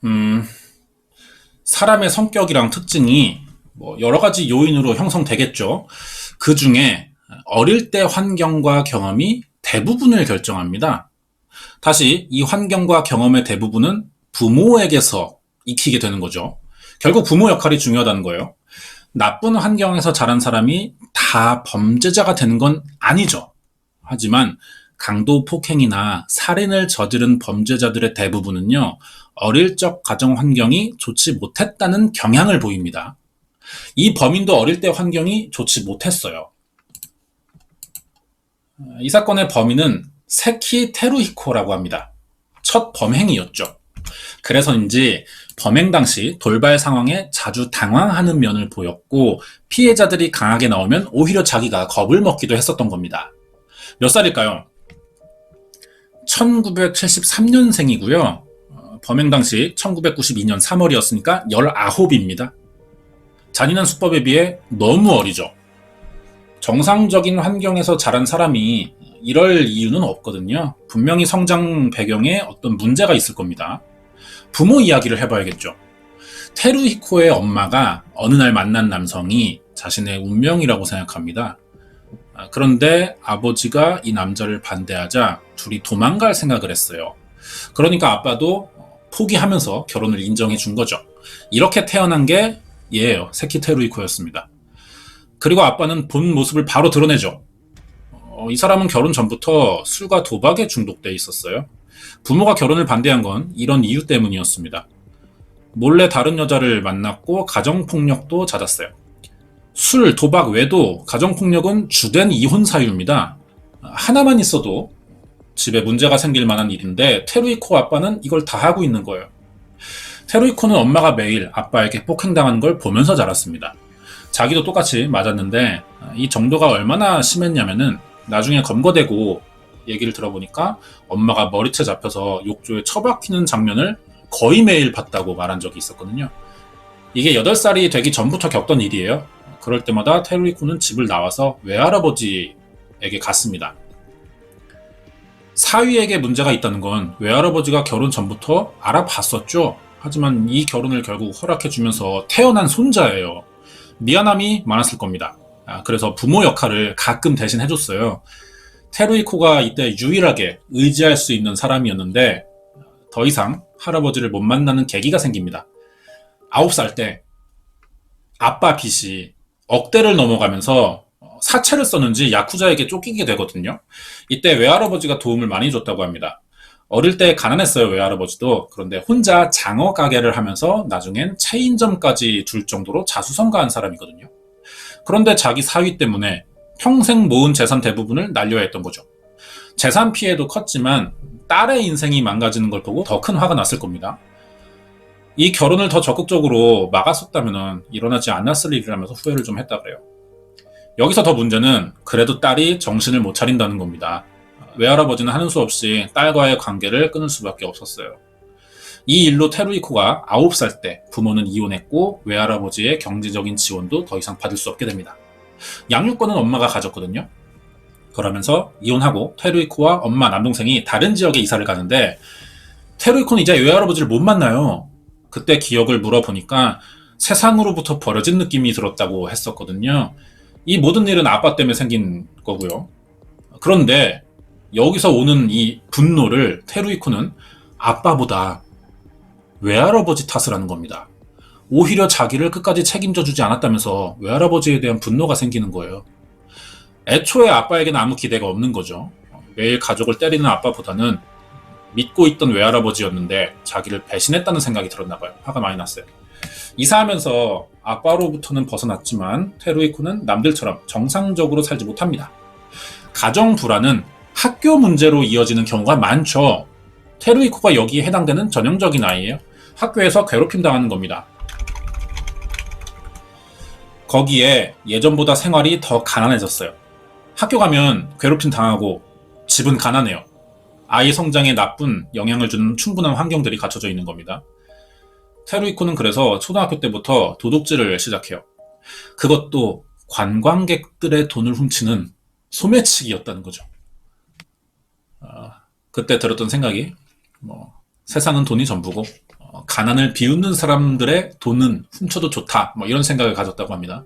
음, 사람의 성격이랑 특징이 뭐 여러 가지 요인으로 형성되겠죠. 그 중에 어릴 때 환경과 경험이 대부분을 결정합니다. 다시 이 환경과 경험의 대부분은 부모에게서 익히게 되는 거죠. 결국 부모 역할이 중요하다는 거예요. 나쁜 환경에서 자란 사람이 다 범죄자가 되는 건 아니죠. 하지만 강도 폭행이나 살인을 저지른 범죄자들의 대부분은요, 어릴 적 가정 환경이 좋지 못했다는 경향을 보입니다. 이 범인도 어릴 때 환경이 좋지 못했어요. 이 사건의 범인은 세키 테루히코라고 합니다. 첫 범행이었죠. 그래서인지 범행 당시 돌발 상황에 자주 당황하는 면을 보였고, 피해자들이 강하게 나오면 오히려 자기가 겁을 먹기도 했었던 겁니다. 몇 살일까요? 1973년생이고요. 범행 당시 1992년 3월이었으니까 19입니다. 잔인한 수법에 비해 너무 어리죠. 정상적인 환경에서 자란 사람이 이럴 이유는 없거든요. 분명히 성장 배경에 어떤 문제가 있을 겁니다. 부모 이야기를 해봐야겠죠. 테루히코의 엄마가 어느 날 만난 남성이 자신의 운명이라고 생각합니다. 그런데 아버지가 이 남자를 반대하자 둘이 도망갈 생각을 했어요. 그러니까 아빠도 포기하면서 결혼을 인정해 준 거죠. 이렇게 태어난 게 얘예요. 세키 테루히코였습니다. 그리고 아빠는 본 모습을 바로 드러내죠. 이 사람은 결혼 전부터 술과 도박에 중독돼 있었어요. 부모가 결혼을 반대한 건 이런 이유 때문이었습니다. 몰래 다른 여자를 만났고 가정폭력도 잦았어요. 술, 도박 외에도 가정폭력은 주된 이혼 사유입니다. 하나만 있어도 집에 문제가 생길 만한 일인데 테루히코 아빠는 이걸 다 하고 있는 거예요. 테루히코는 엄마가 매일 아빠에게 폭행당하는 걸 보면서 자랐습니다. 자기도 똑같이 맞았는데 이 정도가 얼마나 심했냐면은 나중에 검거되고 얘기를 들어보니까 엄마가 머리채 잡혀서 욕조에 처박히는 장면을 거의 매일 봤다고 말한 적이 있었거든요. 이게 8살이 되기 전부터 겪던 일이에요. 그럴 때마다 테루히코는 집을 나와서 외할아버지에게 갔습니다. 사위에게 문제가 있다는 건 외할아버지가 결혼 전부터 알아봤었죠. 하지만 이 결혼을 결국 허락해주면서 태어난 손자예요. 미안함이 많았을 겁니다. 그래서 부모 역할을 가끔 대신 해줬어요. 테루히코가 이때 유일하게 의지할 수 있는 사람이었는데 더 이상 할아버지를 못 만나는 계기가 생깁니다. 9살 때 아빠 빚이 억대를 넘어가면서 사채를 썼는지 야쿠자에게 쫓기게 되거든요. 이때 외할아버지가 도움을 많이 줬다고 합니다. 어릴 때 가난했어요, 외할아버지도. 그런데 혼자 장어 가게를 하면서 나중엔 체인점까지 둘 정도로 자수성가한 사람이거든요. 그런데 자기 사위 때문에 평생 모은 재산 대부분을 날려야 했던 거죠. 재산 피해도 컸지만 딸의 인생이 망가지는 걸 보고 더 큰 화가 났을 겁니다. 이 결혼을 더 적극적으로 막았었다면 일어나지 않았을 일이라면서 후회를 좀 했다 그래요. 여기서 더 문제는 그래도 딸이 정신을 못 차린다는 겁니다. 외할아버지는 하는 수 없이 딸과의 관계를 끊을 수밖에 없었어요. 이 일로 테루히코가 9살 때 부모는 이혼했고 외할아버지의 경제적인 지원도 더 이상 받을 수 없게 됩니다. 양육권은 엄마가 가졌거든요. 그러면서 이혼하고 테루히코와 엄마 남동생이 다른 지역에 이사를 가는데 테루히코는 이제 외할아버지를 못 만나요. 그때 기억을 물어보니까 세상으로부터 버려진 느낌이 들었다고 했었거든요. 이 모든 일은 아빠 때문에 생긴 거고요. 그런데 여기서 오는 이 분노를 테루히코는 아빠보다 외할아버지 탓을 하는 겁니다. 오히려 자기를 끝까지 책임져 주지 않았다면서 외할아버지에 대한 분노가 생기는 거예요. 애초에 아빠에게는 아무 기대가 없는 거죠. 매일 가족을 때리는 아빠보다는 믿고 있던 외할아버지였는데 자기를 배신했다는 생각이 들었나 봐요. 화가 많이 났어요. 이사하면서 아빠로부터는 벗어났지만 테루히코는 남들처럼 정상적으로 살지 못합니다. 가정 불안은 학교 문제로 이어지는 경우가 많죠. 테루히코가 여기에 해당되는 전형적인 아이예요. 학교에서 괴롭힘 당하는 겁니다. 거기에 예전보다 생활이 더 가난해졌어요. 학교 가면 괴롭힘 당하고 집은 가난해요. 아이 성장에 나쁜 영향을 주는 충분한 환경들이 갖춰져 있는 겁니다. 테루히코는 그래서 초등학교 때부터 도둑질을 시작해요. 그것도 관광객들의 돈을 훔치는 소매치기였다는 거죠. 그때 들었던 생각이 세상은 돈이 전부고 가난을 비웃는 사람들의 돈은 훔쳐도 좋다. 뭐 이런 생각을 가졌다고 합니다.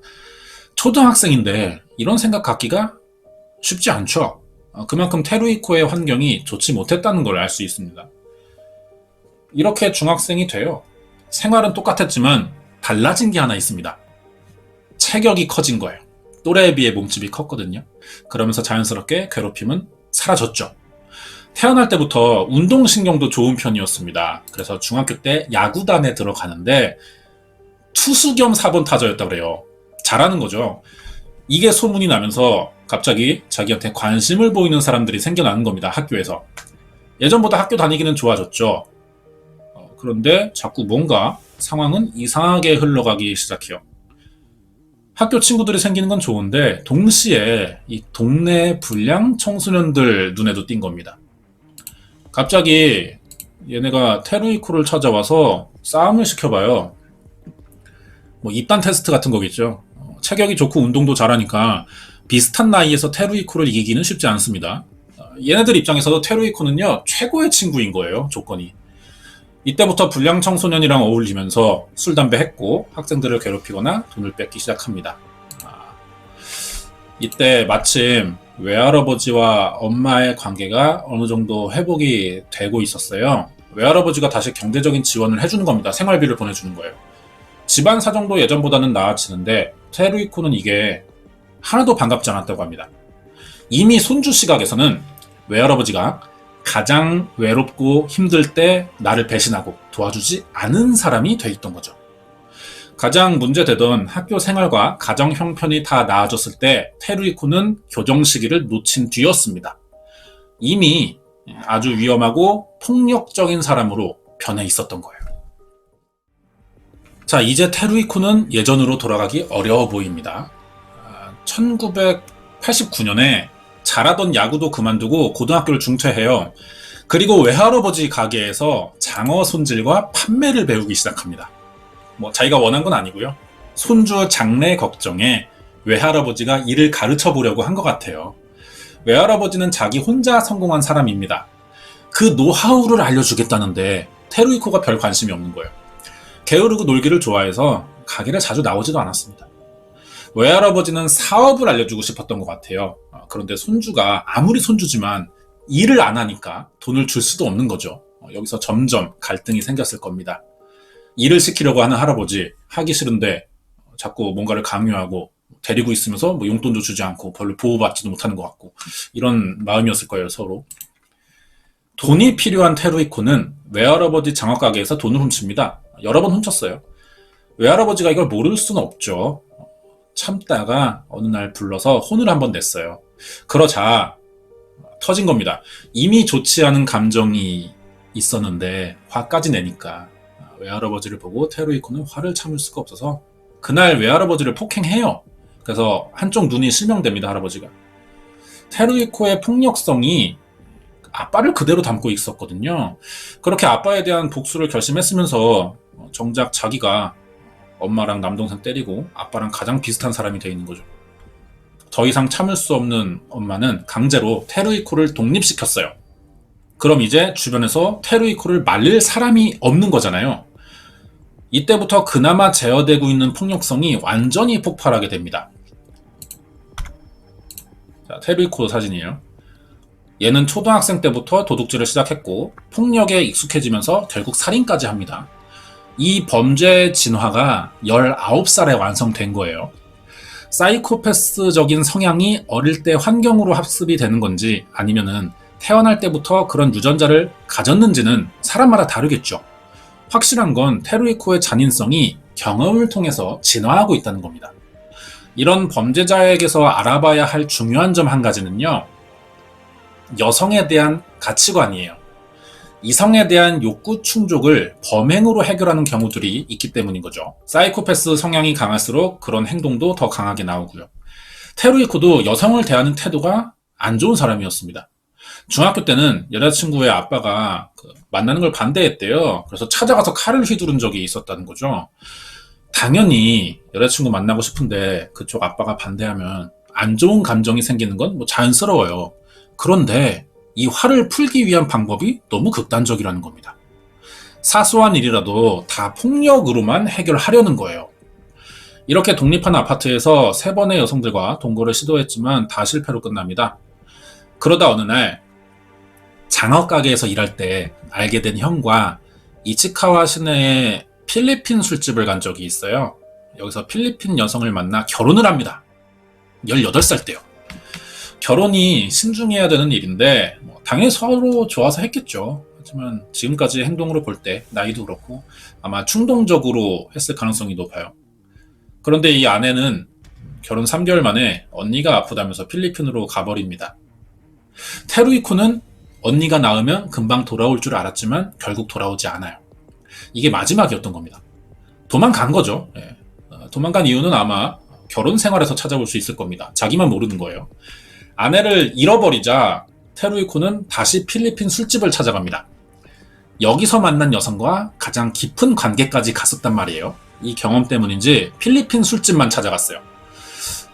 초등학생인데 이런 생각 갖기가 쉽지 않죠. 그만큼 테루이코의 환경이 좋지 못했다는 걸 알 수 있습니다. 이렇게 중학생이 돼요. 생활은 똑같았지만 달라진 게 하나 있습니다. 체격이 커진 거예요. 또래에 비해 몸집이 컸거든요. 그러면서 자연스럽게 괴롭힘은 사라졌죠. 태어날 때부터 운동신경도 좋은 편이었습니다. 그래서 중학교 때 야구단에 들어가는데 투수 겸 4번 타자였다고 그래요. 잘하는 거죠. 이게 소문이 나면서 갑자기 자기한테 관심을 보이는 사람들이 생겨나는 겁니다. 학교에서. 예전보다 학교 다니기는 좋아졌죠. 그런데 자꾸 뭔가 상황은 이상하게 흘러가기 시작해요. 학교 친구들이 생기는 건 좋은데 동시에 이 동네 불량 청소년들 눈에도 띈 겁니다. 갑자기 얘네가 테루이코를 찾아와서 싸움을 시켜봐요. 뭐 입단 테스트 같은 거겠죠. 체격이 좋고 운동도 잘하니까 비슷한 나이에서 테루이코를 이기기는 쉽지 않습니다. 얘네들 입장에서도 테루이코는요 최고의 친구인 거예요. 조건이. 이때부터 불량 청소년이랑 어울리면서 술, 담배 했고 학생들을 괴롭히거나 돈을 뺏기 시작합니다. 이때 마침 외할아버지와 엄마의 관계가 어느 정도 회복이 되고 있었어요. 외할아버지가 다시 경제적인 지원을 해주는 겁니다. 생활비를 보내주는 거예요. 집안 사정도 예전보다는 나아지는데 테루이코는 이게 하나도 반갑지 않았다고 합니다. 이미 손주 시각에서는 외할아버지가 가장 외롭고 힘들 때 나를 배신하고 도와주지 않은 사람이 돼 있던 거죠. 가장 문제되던 학교 생활과 가정 형편이 다 나아졌을 때 테루이코는 교정 시기를 놓친 뒤였습니다. 이미 아주 위험하고 폭력적인 사람으로 변해 있었던 거예요. 자, 이제 테루이코는 예전으로 돌아가기 어려워 보입니다. 1989년에 잘하던 야구도 그만두고 고등학교를 중퇴해요. 그리고 외할아버지 가게에서 장어 손질과 판매를 배우기 시작합니다. 뭐 자기가 원한 건 아니고요. 손주 장래 걱정에 외할아버지가 일을 가르쳐 보려고 한 것 같아요. 외할아버지는 자기 혼자 성공한 사람입니다. 그 노하우를 알려주겠다는데 테루이코가 별 관심이 없는 거예요. 게으르고 놀기를 좋아해서 가게를 자주 나오지도 않았습니다. 외할아버지는 사업을 알려주고 싶었던 것 같아요. 그런데 손주가 아무리 손주지만 일을 안 하니까 돈을 줄 수도 없는 거죠. 여기서 점점 갈등이 생겼을 겁니다. 일을 시키려고 하는 할아버지, 하기 싫은데 자꾸 뭔가를 강요하고 데리고 있으면서 뭐 용돈도 주지 않고 별로 보호받지도 못하는 것 같고 이런 마음이었을 거예요, 서로. 돈이 필요한 테루이코는 외할아버지 장어가게에서 돈을 훔칩니다. 여러 번 훔쳤어요. 외할아버지가 이걸 모를 수는 없죠. 참다가 어느 날 불러서 혼을 한번 냈어요. 그러자 터진 겁니다. 이미 좋지 않은 감정이 있었는데 화까지 내니까 외할아버지를 보고 테루이코는 화를 참을 수가 없어서 그날 외할아버지를 폭행해요. 그래서 한쪽 눈이 실명됩니다, 할아버지가. 테루이코의 폭력성이 아빠를 그대로 담고 있었거든요. 그렇게 아빠에 대한 복수를 결심했으면서 정작 자기가 엄마랑 남동생 때리고 아빠랑 가장 비슷한 사람이 돼 있는 거죠. 더 이상 참을 수 없는 엄마는 강제로 테루이코를 독립시켰어요. 그럼 이제 주변에서 테루이코를 말릴 사람이 없는 거잖아요. 이때부터 그나마 제어되고 있는 폭력성이 완전히 폭발하게 됩니다. 자, 테루이코 사진이에요. 얘는 초등학생 때부터 도둑질을 시작했고 폭력에 익숙해지면서 결국 살인까지 합니다. 이 범죄의 진화가 19살에 완성된 거예요. 사이코패스적인 성향이 어릴 때 환경으로 학습이 되는 건지 아니면은 태어날 때부터 그런 유전자를 가졌는지는 사람마다 다르겠죠. 확실한 건 테루이코의 잔인성이 경험을 통해서 진화하고 있다는 겁니다. 이런 범죄자에게서 알아봐야 할 중요한 점 한 가지는요. 여성에 대한 가치관이에요. 이성에 대한 욕구 충족을 범행으로 해결하는 경우들이 있기 때문인 거죠. 사이코패스 성향이 강할수록 그런 행동도 더 강하게 나오고요. 테루이코도 여성을 대하는 태도가 안 좋은 사람이었습니다. 중학교 때는 여자친구의 아빠가 만나는 걸 반대했대요. 그래서 찾아가서 칼을 휘두른 적이 있었다는 거죠. 당연히 여자친구 만나고 싶은데 그쪽 아빠가 반대하면 안 좋은 감정이 생기는 건 뭐 자연스러워요. 그런데 이 화를 풀기 위한 방법이 너무 극단적이라는 겁니다. 사소한 일이라도 다 폭력으로만 해결하려는 거예요. 이렇게 독립한 아파트에서 3번의 여성들과 동거를 시도했지만 다 실패로 끝납니다. 그러다 어느 날 장어 가게에서 일할 때 알게 된 형과 이치카와 시내에 필리핀 술집을 간 적이 있어요. 여기서 필리핀 여성을 만나 결혼을 합니다. 18살 때요. 결혼이 신중해야 되는 일인데 당연히 서로 좋아서 했겠죠. 하지만 지금까지 행동으로 볼 때 나이도 그렇고 아마 충동적으로 했을 가능성이 높아요. 그런데 이 아내는 결혼 3개월 만에 언니가 아프다면서 필리핀으로 가버립니다. 테루이코는 언니가 나으면 금방 돌아올 줄 알았지만 결국 돌아오지 않아요. 이게 마지막이었던 겁니다. 도망간 거죠. 예. 도망간 이유는 아마 결혼 생활에서 찾아볼 수 있을 겁니다. 자기만 모르는 거예요. 아내를 잃어버리자 테루이코는 다시 필리핀 술집을 찾아갑니다. 여기서 만난 여성과 가장 깊은 관계까지 갔었단 말이에요. 이 경험 때문인지 필리핀 술집만 찾아갔어요.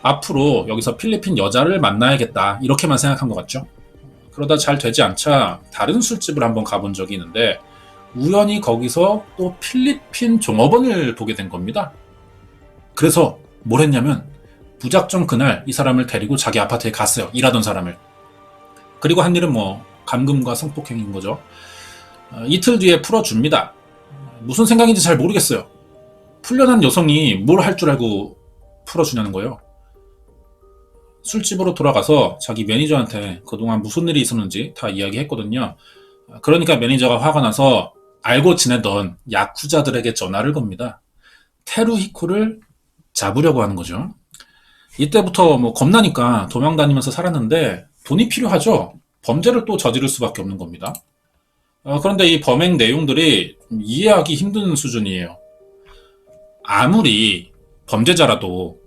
앞으로 여기서 필리핀 여자를 만나야겠다 이렇게만 생각한 것 같죠. 그러다 잘 되지 않자 다른 술집을 한번 가본 적이 있는데 우연히 거기서 또 필리핀 종업원을 보게 된 겁니다. 그래서 뭘 했냐면 무작정 그날 이 사람을 데리고 자기 아파트에 갔어요. 일하던 사람을. 그리고 한 일은 감금과 성폭행인 거죠. 이틀 뒤에 풀어줍니다. 무슨 생각인지 잘 모르겠어요. 풀려난 여성이 뭘 할 줄 알고 풀어주냐는 거예요. 술집으로 돌아가서 자기 매니저한테 그동안 무슨 일이 있었는지 다 이야기했거든요. 그러니까 매니저가 화가 나서 알고 지내던 야쿠자들에게 전화를 겁니다. 테루히코를 잡으려고 하는 거죠. 이때부터 겁나니까 도망다니면서 살았는데 돈이 필요하죠. 범죄를 또 저지를 수밖에 없는 겁니다. 그런데 이 범행 내용들이 이해하기 힘든 수준이에요. 아무리 범죄자라도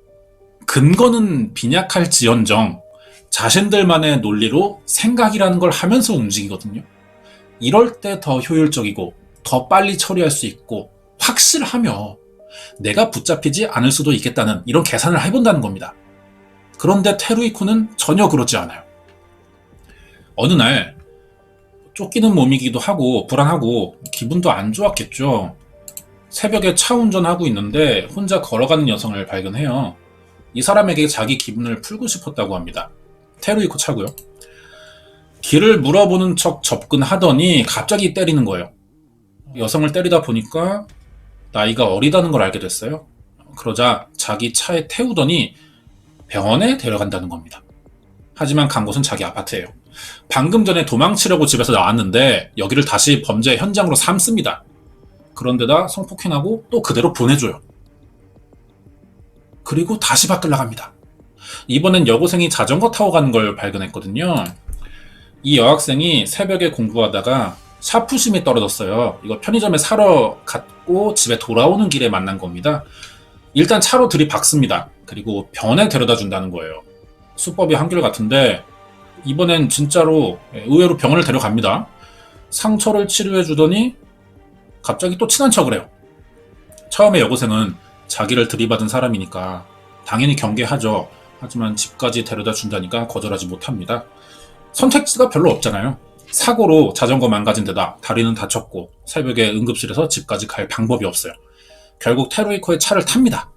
근거는 빈약할지언정 자신들만의 논리로 생각이라는 걸 하면서 움직이거든요. 이럴 때 더 효율적이고 더 빨리 처리할 수 있고 확실하며 내가 붙잡히지 않을 수도 있겠다는 이런 계산을 해본다는 겁니다. 그런데 테루이코는 전혀 그러지 않아요. 어느 날 쫓기는 몸이기도 하고 불안하고 기분도 안 좋았겠죠. 새벽에 차 운전하고 있는데 혼자 걸어가는 여성을 발견해요. 이 사람에게 자기 기분을 풀고 싶었다고 합니다. 테루이코 차고요. 길을 물어보는 척 접근하더니 갑자기 때리는 거예요. 여성을 때리다 보니까 나이가 어리다는 걸 알게 됐어요. 그러자 자기 차에 태우더니 병원에 데려간다는 겁니다. 하지만 간 곳은 자기 아파트예요. 방금 전에 도망치려고 집에서 나왔는데 여기를 다시 범죄 현장으로 삼습니다. 그런데다 성폭행하고 또 그대로 보내줘요. 그리고 다시 밖을 나갑니다. 이번엔 여고생이 자전거 타고 가는 걸 발견했거든요. 이 여학생이 새벽에 공부하다가 샤프심이 떨어졌어요. 이거 편의점에 사러 갔고 집에 돌아오는 길에 만난 겁니다. 일단 차로 들이박습니다. 그리고 병원에 데려다 준다는 거예요. 수법이 한결같은데 이번엔 진짜로 의외로 병원을 데려갑니다. 상처를 치료해 주더니 갑자기 또 친한 척을 해요. 처음에 여고생은 자기를 들이받은 사람이니까 당연히 경계하죠. 하지만 집까지 데려다 준다니까 거절하지 못합니다. 선택지가 별로 없잖아요. 사고로 자전거 망가진 데다 다리는 다쳤고 새벽에 응급실에서 집까지 갈 방법이 없어요. 결국 테루이코의 차를 탑니다.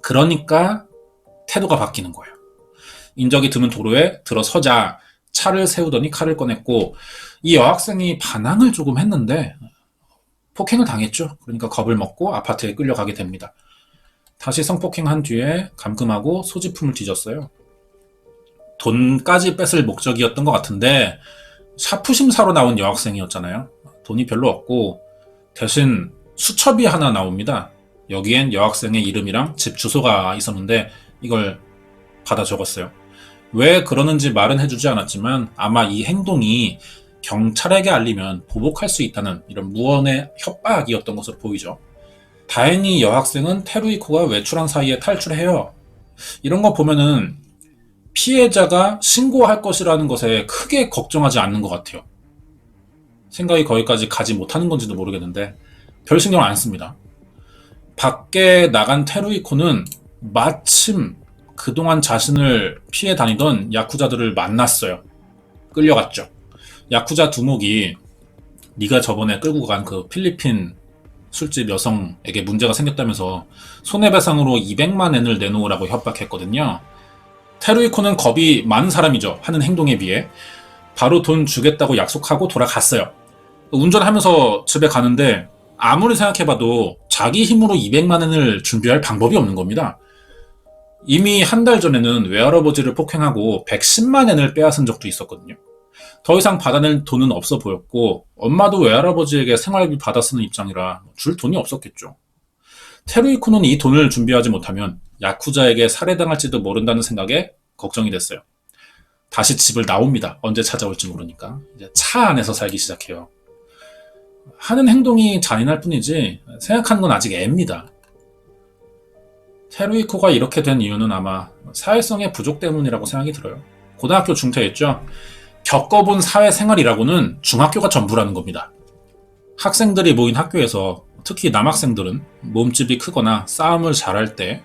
그러니까 태도가 바뀌는 거예요. 인적이 드문 도로에 들어서자 차를 세우더니 칼을 꺼냈고 이 여학생이 반항을 조금 했는데 폭행을 당했죠. 그러니까 겁을 먹고 아파트에 끌려가게 됩니다. 다시 성폭행한 뒤에 감금하고 소지품을 뒤졌어요. 돈까지 뺏을 목적이었던 것 같은데 샤프심 사러 나온 여학생이었잖아요. 돈이 별로 없고 대신 수첩이 하나 나옵니다. 여기엔 여학생의 이름이랑 집 주소가 있었는데 이걸 받아 적었어요. 왜 그러는지 말은 해주지 않았지만 아마 이 행동이 경찰에게 알리면 보복할 수 있다는 이런 무언의 협박이었던 것으로 보이죠. 다행히 여학생은 테루이코가 외출한 사이에 탈출해요. 이런 거 보면은 피해자가 신고할 것이라는 것에 크게 걱정하지 않는 것 같아요. 생각이 거기까지 가지 못하는 건지도 모르겠는데 별 신경 안 씁니다. 밖에 나간 테루이코는 마침 그동안 자신을 피해 다니던 야쿠자들을 만났어요. 끌려갔죠. 야쿠자 두목이 네가 저번에 끌고 간 그 필리핀 술집 여성에게 문제가 생겼다면서 손해배상으로 200만 엔을 내놓으라고 협박했거든요. 테루이코는 겁이 많은 사람이죠. 하는 행동에 비해. 바로 돈 주겠다고 약속하고 돌아갔어요. 운전하면서 집에 가는데 아무리 생각해봐도 자기 힘으로 200만 엔을 준비할 방법이 없는 겁니다. 이미 한 달 전에는 외할아버지를 폭행하고 110만 엔을 빼앗은 적도 있었거든요. 더 이상 받아낼 돈은 없어 보였고 엄마도 외할아버지에게 생활비 받아 쓰는 입장이라 줄 돈이 없었겠죠. 테루이코는 이 돈을 준비하지 못하면 야쿠자에게 살해당할지도 모른다는 생각에 걱정이 됐어요. 다시 집을 나옵니다. 언제 찾아올지 모르니까. 이제 차 안에서 살기 시작해요. 하는 행동이 잔인할 뿐이지 생각하는 건 아직 애입니다. 테루이코가 이렇게 된 이유는 아마 사회성의 부족 때문이라고 생각이 들어요. 고등학교 중퇴했죠. 겪어본 사회생활이라고는 중학교가 전부라는 겁니다. 학생들이 모인 학교에서 특히 남학생들은 몸집이 크거나 싸움을 잘할 때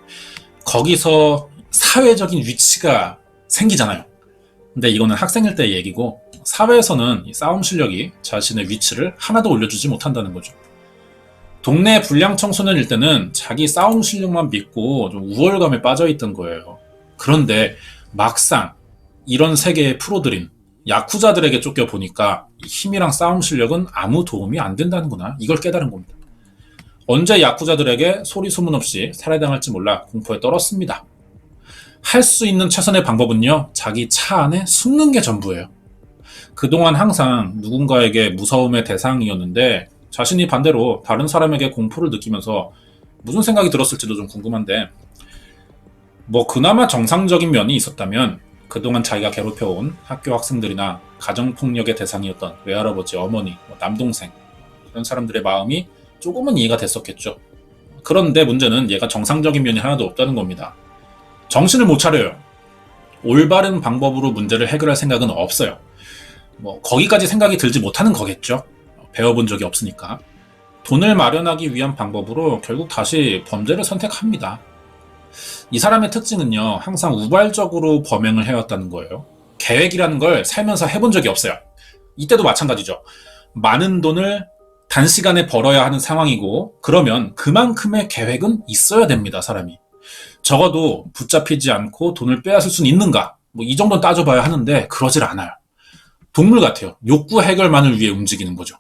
거기서 사회적인 위치가 생기잖아요. 근데 이거는 학생일 때의 얘기고 사회에서는 이 싸움 실력이 자신의 위치를 하나도 올려주지 못한다는 거죠. 동네 불량 청소년일 때는 자기 싸움 실력만 믿고 좀 우월감에 빠져있던 거예요. 그런데 막상 이런 세계의 프로들인 야쿠자들에게 쫓겨보니까 힘이랑 싸움 실력은 아무 도움이 안 된다는구나. 이걸 깨달은 겁니다. 언제 야쿠자들에게 소리 소문 없이 살해당할지 몰라 공포에 떨었습니다. 할 수 있는 최선의 방법은요, 자기 차 안에 숨는 게 전부예요. 그동안 항상 누군가에게 무서움의 대상이었는데 자신이 반대로 다른 사람에게 공포를 느끼면서 무슨 생각이 들었을지도 좀 궁금한데, 뭐 그나마 정상적인 면이 있었다면 그동안 자기가 괴롭혀온 학교 학생들이나 가정폭력의 대상이었던 외할아버지, 어머니, 남동생 이런 사람들의 마음이 조금은 이해가 됐었겠죠. 그런데 문제는 얘가 정상적인 면이 하나도 없다는 겁니다. 정신을 못 차려요. 올바른 방법으로 문제를 해결할 생각은 없어요. 뭐 거기까지 생각이 들지 못하는 거겠죠. 배워본 적이 없으니까. 돈을 마련하기 위한 방법으로 결국 다시 범죄를 선택합니다. 이 사람의 특징은요, 항상 우발적으로 범행을 해왔다는 거예요. 계획이라는 걸 살면서 해본 적이 없어요. 이때도 마찬가지죠. 많은 돈을 단시간에 벌어야 하는 상황이고, 그러면 그만큼의 계획은 있어야 됩니다, 사람이. 적어도 붙잡히지 않고 돈을 빼앗을 수는 있는가? 뭐 이 정도는 따져봐야 하는데 그러질 않아요. 동물 같아요. 욕구 해결만을 위해 움직이는 거죠.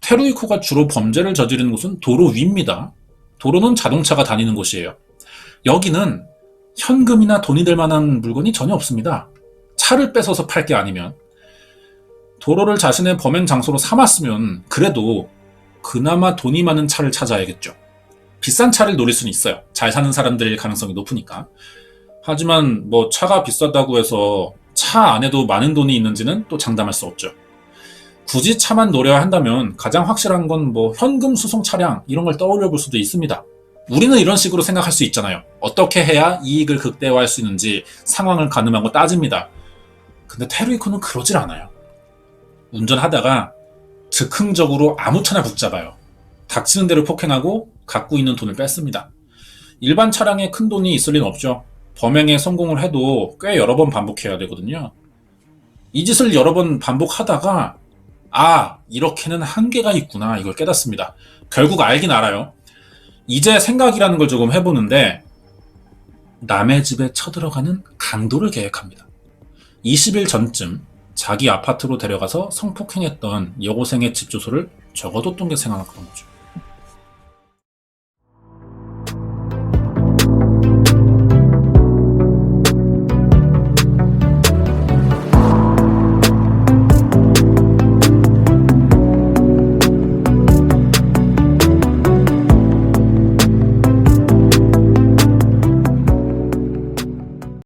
테루이코가 주로 범죄를 저지르는 곳은 도로 위입니다. 도로는 자동차가 다니는 곳이에요. 여기는 현금이나 돈이 될 만한 물건이 전혀 없습니다. 차를 뺏어서 팔 게 아니면. 도로를 자신의 범행 장소로 삼았으면 그래도 그나마 돈이 많은 차를 찾아야겠죠. 비싼 차를 노릴 수는 있어요. 잘 사는 사람들일 가능성이 높으니까. 하지만 뭐 차가 비싸다고 해서 차 안에도 많은 돈이 있는지는 또 장담할 수 없죠. 굳이 차만 노려야 한다면 가장 확실한 건 뭐 현금 수송 차량 이런 걸 떠올려 볼 수도 있습니다. 우리는 이런 식으로 생각할 수 있잖아요. 어떻게 해야 이익을 극대화할 수 있는지 상황을 가늠하고 따집니다. 근데 테루이코는 그러질 않아요. 운전하다가 즉흥적으로 아무 차나 붙잡아요. 닥치는 대로 폭행하고 갖고 있는 돈을 뺐습니다. 일반 차량에 큰 돈이 있을 리는 없죠. 범행에 성공을 해도 꽤 여러 번 반복해야 되거든요. 이 짓을 여러 번 반복하다가 이렇게는 한계가 있구나 이걸 깨닫습니다. 결국 알긴 알아요. 이제 생각이라는 걸 조금 해보는데 남의 집에 쳐들어가는 강도를 계획합니다. 20일 전쯤 자기 아파트로 데려가서 성폭행했던 여고생의 집 주소를 적어뒀던 게 생각났던 거죠.